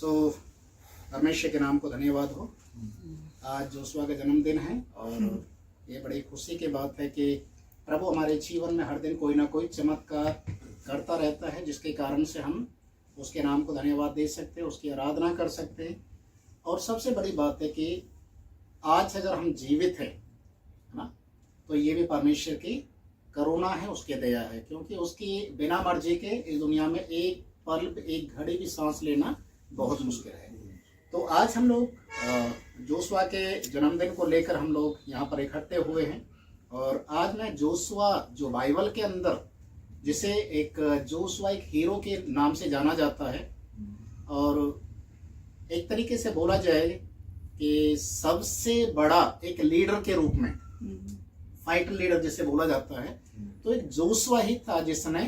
परमेश्वर के नाम को धन्यवाद हो। आज जोशुआ का जन्मदिन है और ये बड़ी खुशी की बात है कि प्रभु हमारे जीवन में हर दिन कोई ना कोई चमत्कार करता रहता है, जिसके कारण से हम उसके नाम को धन्यवाद दे सकते हैं, उसकी आराधना कर सकते हैं। और सबसे बड़ी बात है कि आज अगर हम जीवित हैं, है ना, तो ये भी परमेश्वर की करुणा है, उसकी दया है, क्योंकि उसकी बिना मर्जी के इस दुनिया में एक पल एक घड़ी भी सांस लेना बहुत मुश्किल है। तो आज हम लोग जोशुआ के जन्मदिन को लेकर हम लोग यहाँ पर इकट्ठे हुए हैं। और आज मैं जोशुआ जो बाइबल के अंदर जिसे एक जोशुआ एक हीरो के नाम से जाना जाता है, और एक तरीके से बोला जाए कि सबसे बड़ा एक लीडर के रूप में, फाइटर लीडर जिसे बोला जाता है, तो एक जोशुआ ही था जिसने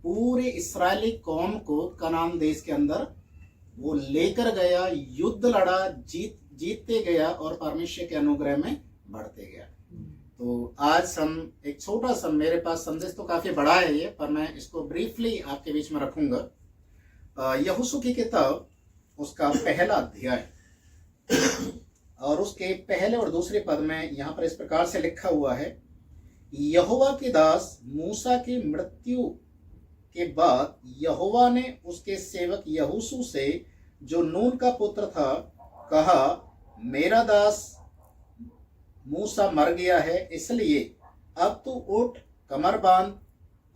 पूरे इस्राएली कौम को कनान देश के अंदर वो लेकर गया, युद्ध लड़ा, जीतते गया और परमेश्वर के अनुग्रह में बढ़ते गया। तो आज हम एक छोटा सा, मेरे पास संदेश तो काफी बड़ा है ये, पर मैं इसको ब्रीफली आपके बीच में रखूंगा। यहोशू की किताब उसका पहला अध्याय और उसके पहले और दूसरे पद में यहाँ पर इस प्रकार से लिखा हुआ है, यहोवा के दास मूसा की मृत्यु के बाद यहोवा ने उसके सेवक यहोशू से, जो नून का पुत्र था, कहा, मेरा दास मूसा मर गया है, इसलिए अब तू उठ, कमर बांध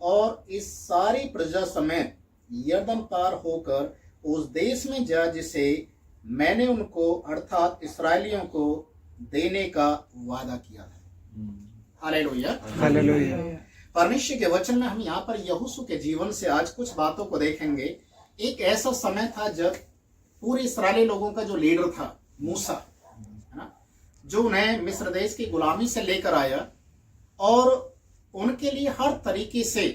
और इस सारी प्रजा समेत यरदन पार होकर उस देश में जा जिसे मैंने उनको अर्थात इस्राएलियों को देने का वादा किया था। Hallelujah, hallelujah. परमेश्वर के वचन में हम यहाँ पर यहोशू के जीवन से आज कुछ बातों को देखेंगे। एक ऐसा समय था जब पूरे इस्राएली लोगों का जो लीडर था मूसा, है ना, जो उन्हें मिस्र देश की गुलामी से लेकर आया और उनके लिए हर तरीके से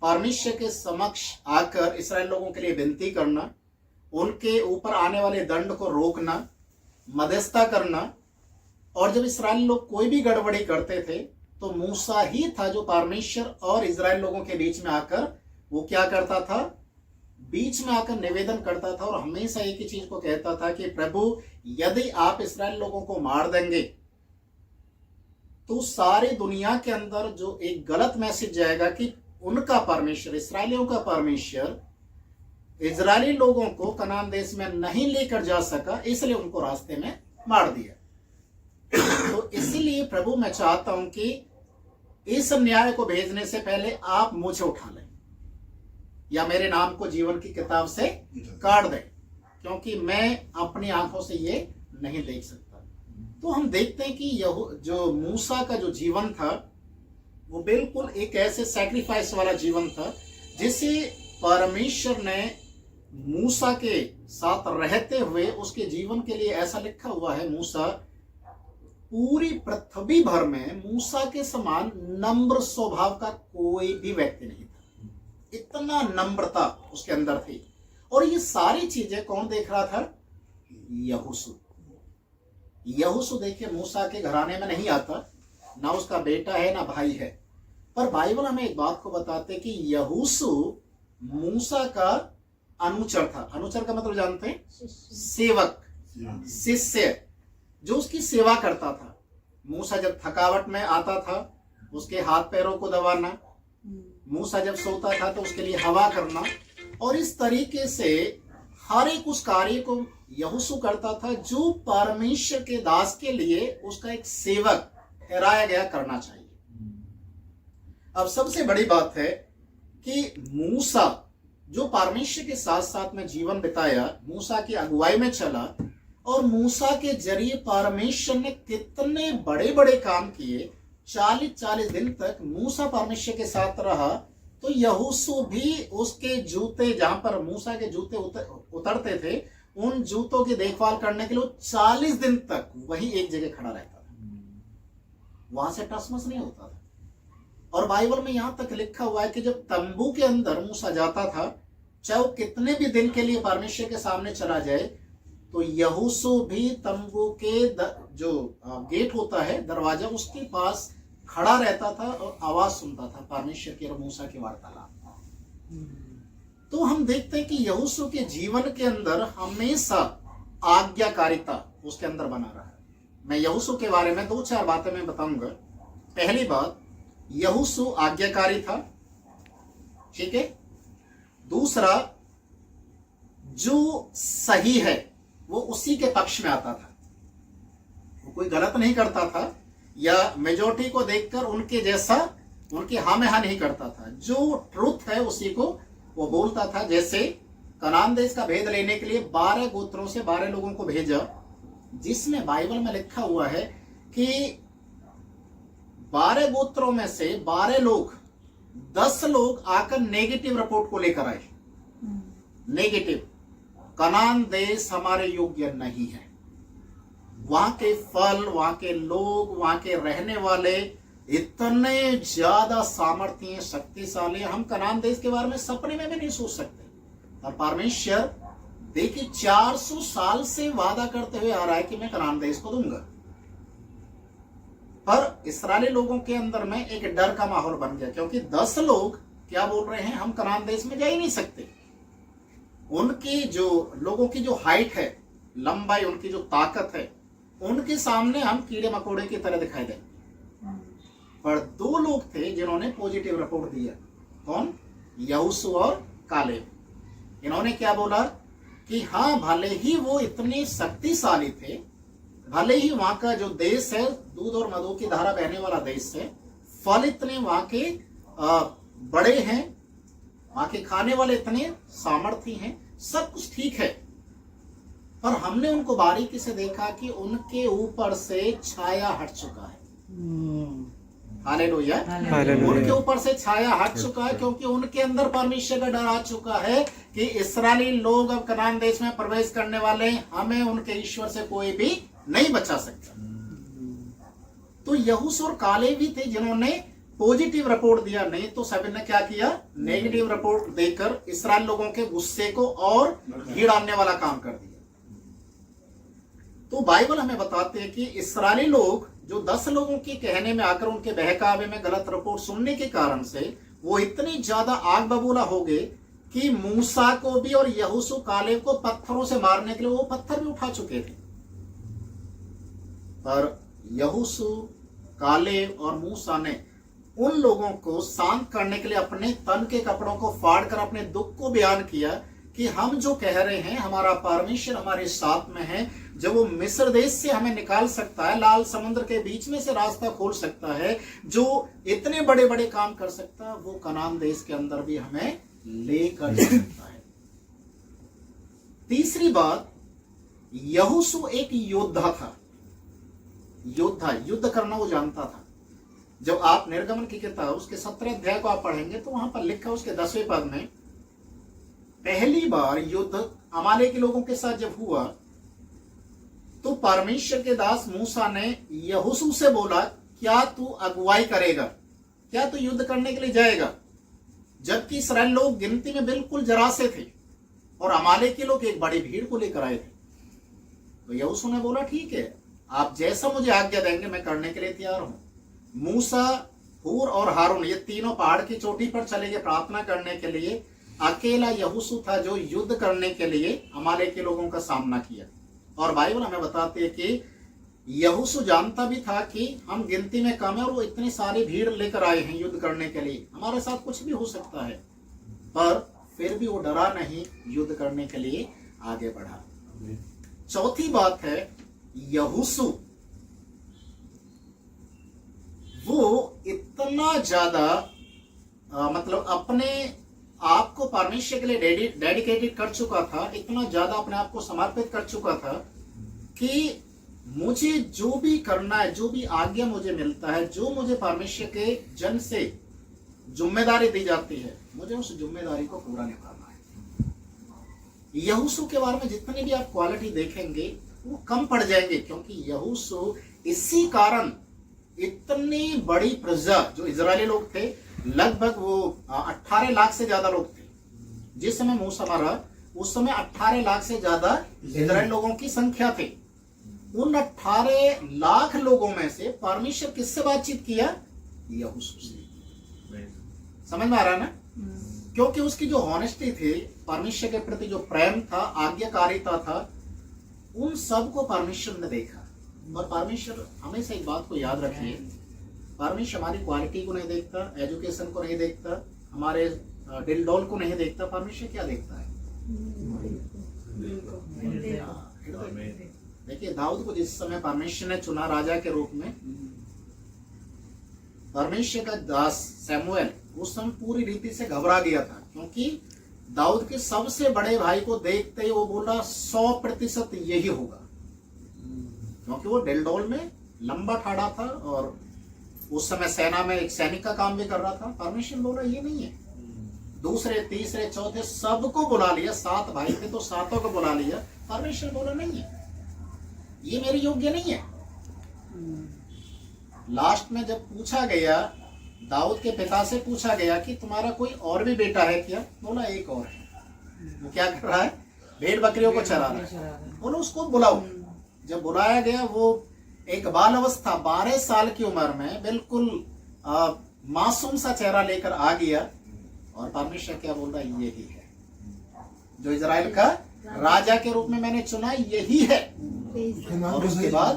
परमेश्वर के समक्ष आकर इस्राएल लोगों के लिए विनती करना, उनके ऊपर आने वाले दंड को रोकना, मध्यस्थता करना। और जब इस्राएल लोग कोई भी गड़बड़ी करते थे तो मूसा ही था जो परमेश्वर और इजराइल लोगों के बीच में आकर वो क्या करता था, बीच में आकर निवेदन करता था और हमेशा एक ही चीज को कहता था कि प्रभु, यदि आप इस्राएल लोगों को मार देंगे तो सारी दुनिया के अंदर जो एक गलत मैसेज जाएगा कि उनका परमेश्वर, इसराइलियों का परमेश्वर इजरायली लोगों को कनान देश में नहीं लेकर जा सका, इसलिए उनको रास्ते में मार दिया। तो इसीलिए प्रभु, मैं चाहता हूं कि इस न्याय को भेजने से पहले आप मुझे उठा लें या मेरे नाम को जीवन की किताब से काट दें, क्योंकि मैं अपनी आंखों से ये नहीं देख सकता। तो हम देखते हैं कि जो मूसा का जो जीवन था वो बिल्कुल एक ऐसे सैक्रिफाइस वाला जीवन था जिसे परमेश्वर ने मूसा के साथ रहते हुए उसके जीवन के लिए ऐसा लिखा हुआ है, मूसा पूरी पृथ्वी भर में मूसा के समान नम्र स्वभाव का कोई भी व्यक्ति नहीं था। इतना नम्रता उसके अंदर थी। और ये सारी चीजें कौन देख रहा था? यहोशू। यहोशू देखिए मूसा के घराने में नहीं आता, ना उसका बेटा है ना भाई है, पर बाइबल हमें एक बात को बताते कि यहोशू मूसा का अनुचर था। अनुचर का मतलब जानते हैं? सेवक, शिष्य, जो उसकी सेवा करता था। मूसा जब थकावट में आता था उसके हाथ पैरों को दबाना, मूसा जब सोता था तो उसके लिए हवा करना, और इस तरीके से हर एक उस कार्य को यहोशू करता था जो परमेश्वर के दास के लिए उसका एक सेवक ठहराया गया करना चाहिए। अब सबसे बड़ी बात है कि मूसा जो परमेश्वर के साथ साथ में जीवन बिताया, मूसा की अगुवाई में चला, और मूसा के जरिए परमेश्वर ने कितने बड़े बड़े काम किए। 40-40 दिन तक मूसा परमेश्वर के साथ रहा, तो यहोशू भी उसके जूते, जहां पर मूसा के जूते उतरते थे, उन जूतों की देखभाल करने के लिए 40 दिन तक वही एक जगह खड़ा रहता था, वहां से टसमस नहीं होता था। और बाइबल में यहां तक लिखा हुआ है कि जब तंबू के अंदर मूसा जाता था, चाहे वो कितने भी दिन के लिए परमेश्वर के सामने चला जाए, तो यहोशू भी तंबू के जो गेट होता है, दरवाजा, उसके पास खड़ा रहता था और आवाज सुनता था परमेश्वर की और मूसा की वार्तालाप। तो हम देखते हैं कि यहोशू के जीवन के अंदर हमेशा आज्ञाकारिता उसके अंदर बना रहा है। मैं यहोशू के बारे में 2-4 बातें मैं बताऊंगा। पहली बात, यहोशू आज्ञाकारी था, ठीक है। दूसरा, जो सही है वो उसी के पक्ष में आता था, वो कोई गलत नहीं करता था या मेजॉरिटी को देखकर उनके जैसा उनके हाँ में हाँ नहीं करता था। जो ट्रुथ है उसी को वो बोलता था। जैसे कनान देश का भेद लेने के लिए 12 गोत्रों से 12 लोगों को भेजा, जिसमें बाइबल में लिखा हुआ है कि 12 गोत्रों में से 12 लोग, 10 लोग आकर नेगेटिव रिपोर्ट को लेकर आए। नेगेटिव, कनान देश हमारे योग्य नहीं है, वहां के फल, वहां के लोग, वहां के रहने वाले इतने ज्यादा सामर्थ्य, शक्तिशाली, हम कनान देश के बारे में सपने में भी नहीं सोच सकते। और परमेश्वर देखिए 400 साल से वादा करते हुए आ रहा है कि मैं कनान देश को दूंगा, पर इस्राएली लोगों के अंदर में एक डर का माहौल बन गया, क्योंकि 10 लोग क्या बोल रहे हैं, हम कनान देश में जा ही नहीं सकते। उनकी जो लोगों की जो हाइट है, लंबाई, उनकी जो ताकत है, उनके सामने हम कीड़े मकोड़े की तरह दिखाई देंगे। पर 2 लोग थे जिन्होंने पॉजिटिव रिपोर्ट दिया। कौन? यहोशू और कालेब। इन्होंने क्या बोला कि हाँ, भले ही वो इतने शक्तिशाली थे, भले ही वहां का जो देश है दूध और मधु की धारा बहने वाला देश है, फल इतने वहां के बड़े हैं, वहां के खाने वाले इतने सामर्थ्य हैं, सब कुछ ठीक है, पर हमने उनको बारीकी से देखा कि उनके ऊपर से छाया हट चुका है। हालेलुया। उनके ऊपर से छाया हट चुका है, क्योंकि उनके अंदर परमेश्वर का डर आ चुका है कि इस्राएली लोग अब कनान देश में प्रवेश करने वाले, हमें उनके ईश्वर से कोई भी नहीं बचा सकता। तो यहोशू और कालेब भी थे जिन्होंने पॉजिटिव रिपोर्ट दिया, नहीं तो सभी ने क्या किया, नेगेटिव रिपोर्ट देकर इस्राएल लोगों के गुस्से को और भीड़ आने वाला काम कर दिया। तो बाइबल हमें बताते हैं कि इस्राएली लोग जो 10 लोगों के कहने में आकर उनके बहकावे में गलत रिपोर्ट सुनने के कारण से वो इतने ज्यादा आग बबूला हो गए कि मूसा को भी और यहोशू कालेब को पत्थरों से मारने के लिए वो पत्थर भी उठा चुके थे। पर यहोशू, कालेब और मूसा ने उन लोगों को शांत करने के लिए अपने तन के कपड़ों को फाड़कर अपने दुख को बयान किया कि हम जो कह रहे हैं, हमारा परमेश्वर हमारे साथ में है, जब वो मिस्र देश से हमें निकाल सकता है, लाल समुद्र के बीच में से रास्ता खोल सकता है, जो इतने बड़े बड़े काम कर सकता है, वो कनान देश के अंदर भी हमें लेकर जा सकता है। तीसरी बात, यहोशू एक योद्धा था। योद्धा, युद्ध करना वो जानता था। जब आप निर्गमन की किताब उसके 17 अध्याय को आप पढ़ेंगे तो वहां पर लिखा उसके 10वें पद में, पहली बार युद्ध अमालेकी के लोगों के साथ जब हुआ तो परमेश्वर के दास मूसा ने यहोशू से बोला, क्या तू अगुवाई करेगा, क्या तू युद्ध करने के लिए जाएगा? जबकि इस्राएल लोग गिनती में बिल्कुल जरा से थे और अमालेकी के लोग एक बड़ी भीड़ को लेकर आए थे। तो यहोशू ने बोला, ठीक है, आप जैसा मुझे आज्ञा देंगे मैं करने के लिए तैयार हूं। मूसा, हूर और हारून ये तीनों पहाड़ की चोटी पर चले गए प्रार्थना करने के लिए। अकेला यहोशू था जो युद्ध करने के लिए अमालेकी के लोगों का सामना किया। और बाइबल हमें बताती है कि यहोशू जानता भी था कि हम गिनती में कम है और वो इतनी सारी भीड़ लेकर आए हैं युद्ध करने के लिए, हमारे साथ कुछ भी हो सकता है, पर फिर भी वो डरा नहीं, युद्ध करने के लिए आगे बढ़ा। चौथी बात है, यहोशू वो इतना ज्यादा मतलब अपने आप को परमेश्वर के लिए डेडिकेटेड कर चुका था, इतना ज्यादा अपने आप को समर्पित कर चुका था कि मुझे जो भी करना है, जो भी आज्ञा मुझे मिलता है, जो मुझे परमेश्वर के जन से जिम्मेदारी दी जाती है, मुझे उस जिम्मेदारी को पूरा निभाना है। यहोशू के बारे में जितने भी आप क्वालिटी देखेंगे वो कम पड़ जाएंगे, क्योंकि यहोशू इसी कारण इतनी बड़ी प्रजा, जो इजरायली लोग थे, लगभग वो 18 लाख से ज्यादा लोग थे। जिस समय मूसा मरा उस समय 18 लाख से ज्यादा इजराइल लोगों की संख्या थी। उन 18 लाख लोगों में से परमेश्वर किससे बातचीत किया? यहोशू से। समझ में आ रहा है ना? क्योंकि उसकी जो हॉनेस्टी थी, परमेश्वर के प्रति जो प्रेम था, आज्ञाकारिता था, उन सब को परमेश्वर ने देखा। और परमेश्वर, हमेशा एक बात को याद रखिए, परमेश्वर हमारी क्वालिटी को नहीं देखता, एजुकेशन को नहीं देखता, हमारे दिल डोल को नहीं देखता। परमेश्वर क्या देखता है? देखिए, दाऊद को जिस समय परमेश्वर ने चुना राजा के रूप में, परमेश्वर का दास सैमुएल उस समय पूरी रीति से घबरा गया था, क्योंकि दाऊद के सबसे बड़े भाई को देखते ही वो बोला 100% यही होगा, क्योंकि वो डेलडोल में लंबा ठाड़ा था और उस समय सेना में एक सैनिक का काम भी कर रहा था। परमेश्वर बोला ये नहीं है। दूसरे, तीसरे, चौथे सबको बुला लिया, 7 भाई थे तो 7 को बुला लिया। परमेश्वर बोला नहीं है, ये मेरे योग्य नहीं है। लास्ट में जब पूछा गया, दाऊद के पिता से पूछा गया कि तुम्हारा कोई और भी बेटा है क्या? बोला एक और है। वो क्या कर रहा है? भेड़ बकरियों को चरा रहा है। बोलो उसको बुलाओ। जब बुलाया गया, वो एक बाल अवस्था 12 साल की उम्र में बिल्कुल मासूम सा चेहरा लेकर आ गया। और परमेश्वर क्या बोल रहा है? यही है जो इजराइल का राजा के रूप में मैंने चुना, यही है। और उसके बाद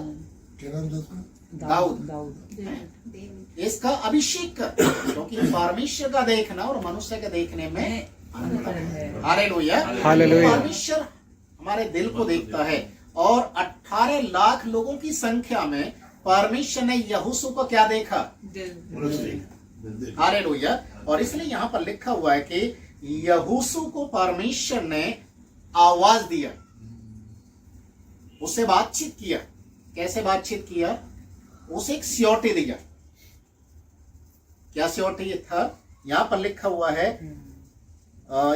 दाऊद, इसका अभिषेक कर, क्योंकि परमेश्वर का देखना और मनुष्य के देखने में अंतर है। हालेलुया। परमेश्वर हमारे दिल को देखता है। और 18 लाख लोगों की संख्या में परमेश्वर ने यहोशू को क्या देखा? हालेलुया। और इसलिए यहाँ पर लिखा हुआ है कि यहोशू को परमेश्वर ने आवाज दिया, उससे बातचीत किया। कैसे बातचीत किया? उसे एक सियोटी दिया। क्या सियोटी था? यहां पर लिखा हुआ है,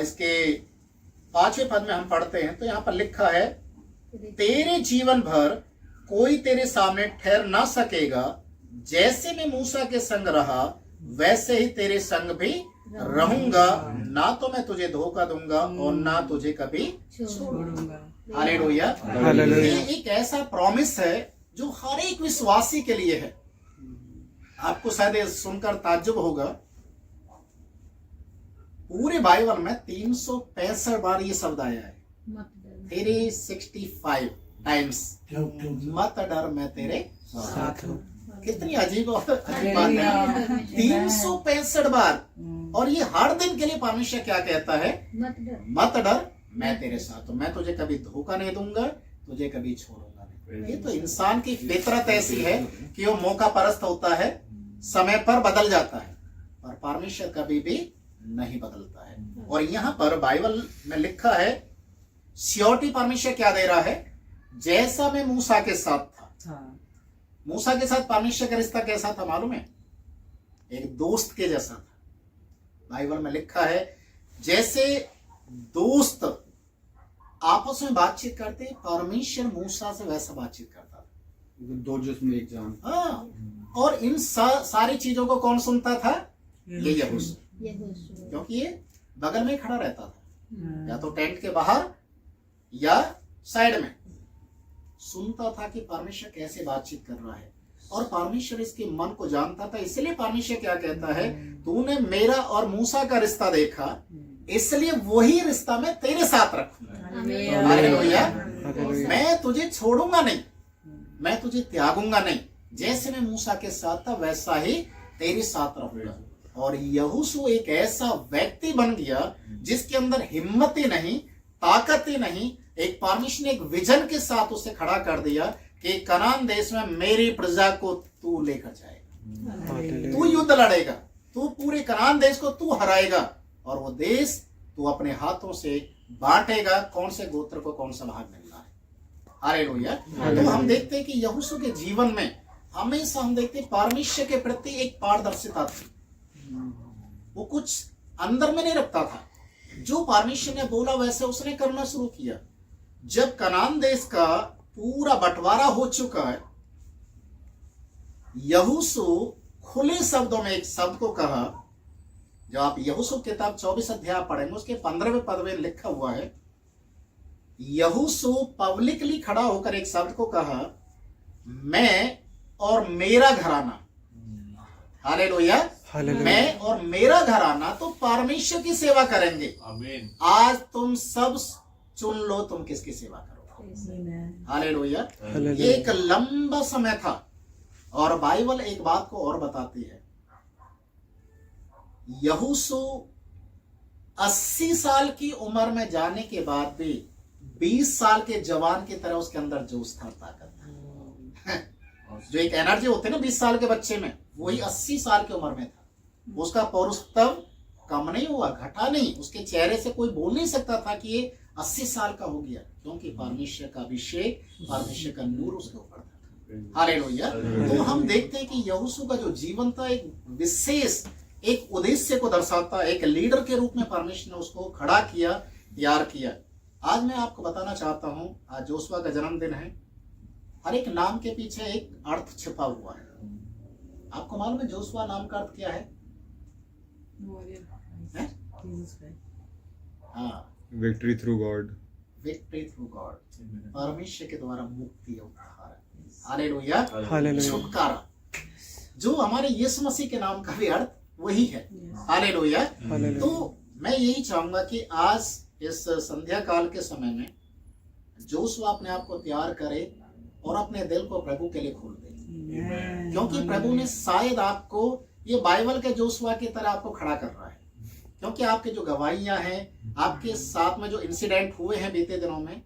इसके 5वें पद में हम पढ़ते हैं तो यहां पर लिखा है, तेरे जीवन भर कोई तेरे सामने ठहर ना सकेगा, जैसे मैं मूसा के संग रहा वैसे ही तेरे संग भी रहूंगा, ना तो मैं तुझे धोखा दूंगा और ना तुझे कभी छोड़ूंगा। हालेलुया। ये एक ऐसा प्रॉमिस है जो हर एक विश्वासी के लिए है। आपको शायद सुनकर ताज्जुब होगा, पूरे बाइबल में 365 बार ये शब्द आया है, 365 टाइम्स, मत डर मैं तेरे साथ हूं। कितनी अजीब बात है, 365 बार। और ये हर दिन के लिए परमेश्वर क्या कहता है? मत डर मैं तेरे साथ हूं, मैं तुझे कभी धोखा नहीं दूंगा, तुझे कभी छोड़ूंगा नहीं। ये तो इंसान की फितरत ऐसी है कि वो मौका परस्त होता है, समय पर बदल जाता है, और परमेश्वर कभी भी नहीं बदलता है। और यहाँ पर बाइबल में लिखा है, सियोरिटी परमेश्वर क्या दे रहा है? जैसा मैं मूसा के साथ था। मूसा के साथ परमेश्वर का रिश्ता कैसा था मालूम है? एक दोस्त के जैसा था। बाइबल में लिखा है, जैसे दोस्त आपस में बातचीत करते, परमेश्वर मूसा से वैसा बातचीत करता था। दो जिस्म एक जान। हाँ, और इन सारी चीजों को कौन सुनता था? ये यहोशू, क्योंकि ये बगल में खड़ा रहता था, या तो टेंट के बाहर या साइड में, सुनता था कि परमेश्वर कैसे बातचीत कर रहा है। और परमेश्वर इसके मन को जानता था। इसलिए परमेश्वर क्या कहता है? तूने मेरा और मूसा का रिश्ता देखा, इसलिए वही रिश्ता मैं तेरे साथ रखूंगा। हालेलुया। मैं तुझे छोड़ूंगा नहीं, मैं तुझे त्यागूंगा नहीं। जैसे मैं मूसा के साथ था वैसा ही तेरे साथ रहूंगा। और यहोशू एक ऐसा व्यक्ति बन गया जिसके अंदर हिम्मत ही नहीं, ताकत ही नहीं। एक परमेश्वर ने एक विजन के साथ उसे खड़ा कर दिया कि कनान देश में मेरी प्रजा को तू लेकर जाएगा, तू युद्ध लड़ेगा, तू पूरे कनान देश को तू हराएगा, और वो देश तू अपने हाथों से बांटेगा, कौन से गोत्र को कौन सा भाग मिलना है। हालेलुया। तो हम देखते हैं कि यहोशू के जीवन में हमेशा हम देखते हैं परमेश्वर के प्रति एक पारदर्शिता थी। वो कुछ अंदर में नहीं रखता था, जो परमेश्वर ने बोला वैसे उसने करना शुरू किया। जब कनान देश का पूरा बंटवारा हो चुका है, यहोशू खुले शब्दों में एक शब्द को कहा। जब आप यहोशू किताब 24 अध्याय पढ़ेंगे, उसके 15वें पद में लिखा हुआ है, यहोशू पब्लिकली खड़ा होकर एक शब्द को कहा, मैं और मेरा घराना। हालेलुया। हालेलुया। मैं और मेरा घराना तो परमेश्वर की सेवा करेंगे। आमीन। आज तुम सब चुन लो तुम किसकी सेवा करोगे। Amen. हालेलुया। हालेलुया। ये एक लंबा समय था और बाइबल एक बात को और बताती है, यहोशू 80 साल की उम्र में जाने के बाद भी 20 साल के जवान की तरह उसके अंदर जोश था, ताकत था। जो एक एनर्जी होती है ना 20 साल के बच्चे में, वही 80 साल की उम्र में था। उसका पौरुष तब कम नहीं हुआ, घटा नहीं। उसके चेहरे से कोई बोल नहीं सकता था कि ये 80 साल का हो गया, क्योंकि परमेश्वर का अभिषेक, परमेश्वर का नूर उसके ऊपर था। हालेलुया। तो हम देखते हैं कि यहोशू का जो जीवन था एक विशेष एक उद्देश्य को दर्शाता, एक लीडर के रूप में परमेश्वर ने उसको खड़ा किया, तैयार किया। आज मैं आपको बताना चाहता हूं, आज जोशुआ का जन्मदिन है। हर एक नाम के पीछे एक अर्थ छिपा हुआ है। आपको मालूम है जोशुआ नाम का अर्थ क्या है? हैं? Jesus Christ. हाँ, Victory through God. Victory through God, परमेश्वर के द्वारा मुक्ति और उद्धार। Hallelujah, hallelujah. छुटकारा, जो हमारे यीशु मसीह के नाम का भी अर्थ वही है। हालेलुया। हालेलुया। तो मैं यही चाहूंगा कि आज इस संध्या काल के समय में जोशुआ अपने आप को तैयार करे और अपने दिल को प्रभु के लिए खोल दे, Amen. क्योंकि प्रभु ने शायद आपको ये बाइबल के जोशुआ की तरह आपको खड़ा कर रहा है। क्योंकि आपके जो गवाहियां हैं, आपके साथ में जो इंसिडेंट हुए हैं बीते दिनों में,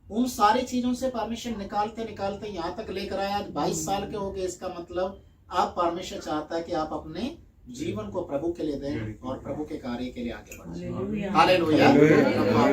उन सारी चीजों से परमेश्वर निकालते निकालते यहाँ तक लेकर आया। आज 22 साल के हो गए। इसका मतलब आप परमेश्वर चाहता है कि आप अपने जीवन को प्रभु के लिए दें और प्रभु के कार्य के लिए आगे बढ़ें। Hallelujah. हालेलुया। हालेलुया।